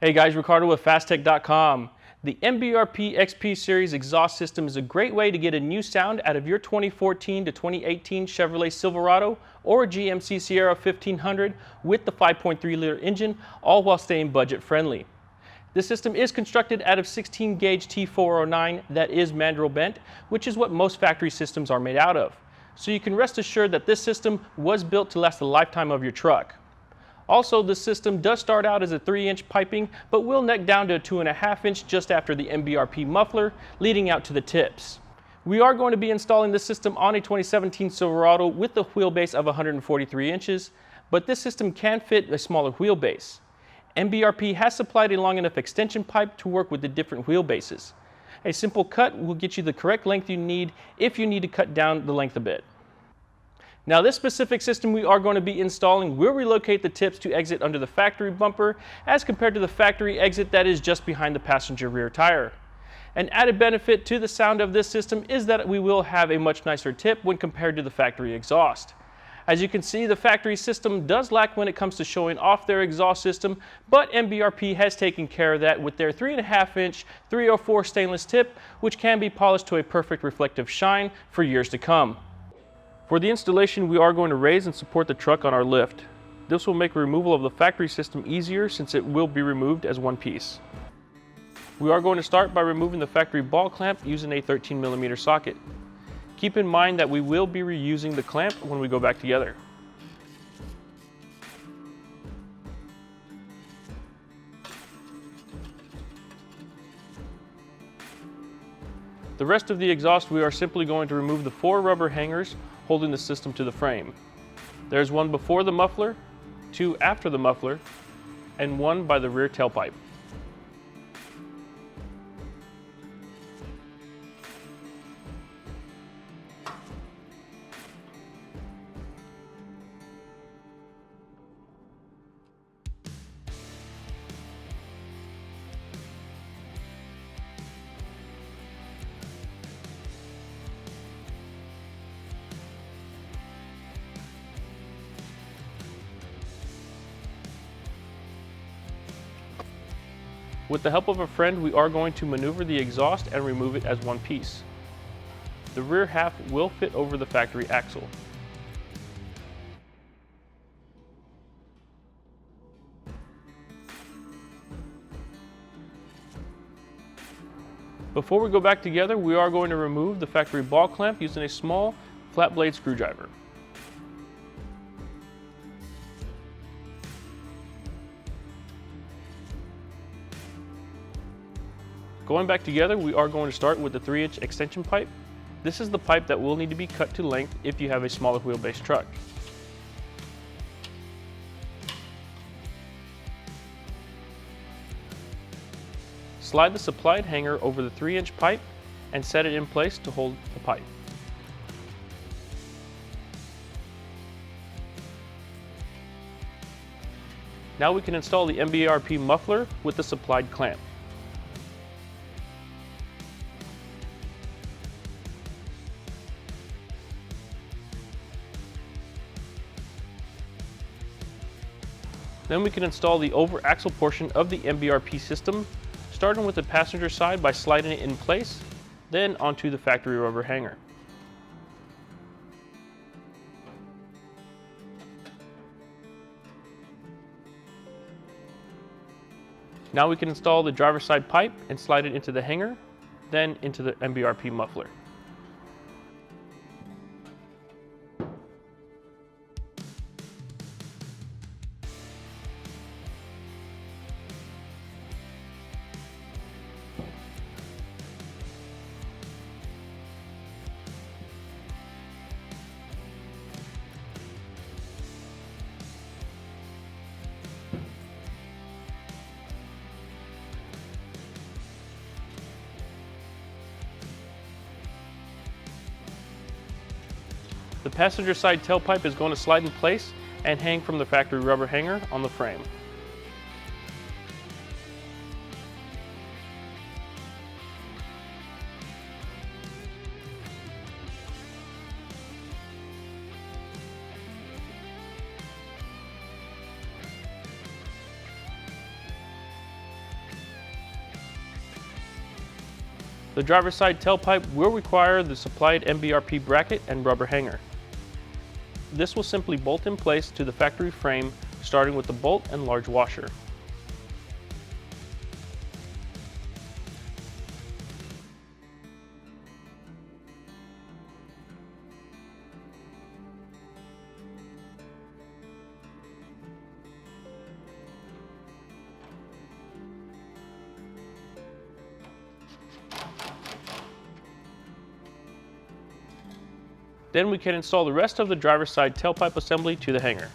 Hey guys, Ricardo with Phastek.com. The MBRP XP Series exhaust system is a great way to get a new sound out of your 2014 to 2018 Chevrolet Silverado or GMC Sierra 1500 with the 5.3-liter engine, all while staying budget friendly. This system is constructed out of 16-gauge T409 that is mandrel bent, which is what most factory systems are made out of. So you can rest assured that this system was built to last the lifetime of your truck. Also, the system does start out as a 3-inch piping, but will neck down to a 2.5-inch just after the MBRP muffler, leading out to the tips. We are going to be installing this system on a 2017 Silverado with a wheelbase of 143 inches, but this system can fit a smaller wheelbase. MBRP has supplied a long enough extension pipe to work with the different wheelbases. A simple cut will get you the correct length you need if you need to cut down the length a bit. Now, this specific system we are going to be installing will relocate the tips to exit under the factory bumper as compared to the factory exit that is just behind the passenger rear tire. An added benefit to the sound of this system is that we will have a much nicer tip when compared to the factory exhaust. As you can see, the factory system does lack when it comes to showing off their exhaust system, but MBRP has taken care of that with their 3.5-inch 304 stainless tip, which can be polished to a perfect reflective shine for years to come. For the installation, we are going to raise and support the truck on our lift. This will make removal of the factory system easier since it will be removed as one piece. We are going to start by removing the factory ball clamp using a 13mm socket. Keep in mind that we will be reusing the clamp when we go back together. The rest of the exhaust, we are simply going to remove the 4 rubber hangers holding the system to the frame. There's one before the muffler, 2 after the muffler, and 1 by the rear tailpipe. With the help of a friend, we are going to maneuver the exhaust and remove it as one piece. The rear half will fit over the factory axle. Before we go back together, we are going to remove the factory ball clamp using a small flat blade screwdriver. Going back together, we are going to start with the 3-inch extension pipe. This is the pipe that will need to be cut to length if you have a smaller wheelbase truck. Slide the supplied hanger over the 3-inch pipe and set it in place to hold the pipe. Now we can install the MBRP muffler with the supplied clamp. Then we can install the over axle portion of the MBRP system, starting with the passenger side by sliding it in place, then onto the factory rubber hanger. Now we can install the driver's side pipe and slide it into the hanger, then into the MBRP muffler. The passenger side tailpipe is going to slide in place and hang from the factory rubber hanger on the frame. The driver's side tailpipe will require the supplied MBRP bracket and rubber hanger. This will simply bolt in place to the factory frame, starting with the bolt and large washer. Then we can install the rest of the driver's side tailpipe assembly to the hanger.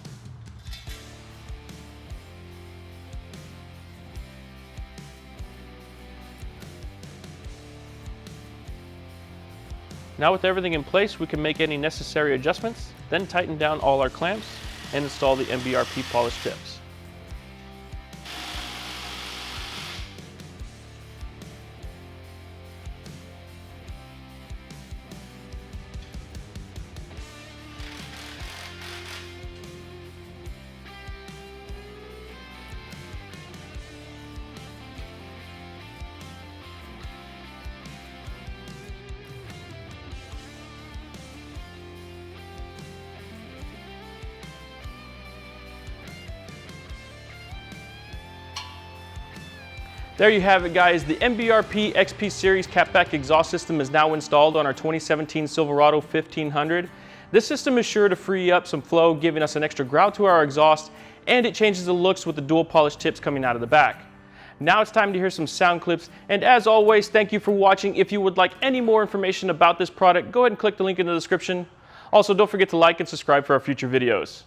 Now with everything in place, we can make any necessary adjustments, then tighten down all our clamps and install the MBRP polished tips. There you have it, guys. The MBRP XP Series catback exhaust system is now installed on our 2017 Silverado 1500. This system is sure to free up some flow, giving us an extra grout to our exhaust, and it changes the looks with the dual polished tips coming out of the back. Now it's time to hear some sound clips, and as always, thank you for watching. If you would like any more information about this product, go ahead and click the link in the description. Also, don't forget to like and subscribe for our future videos.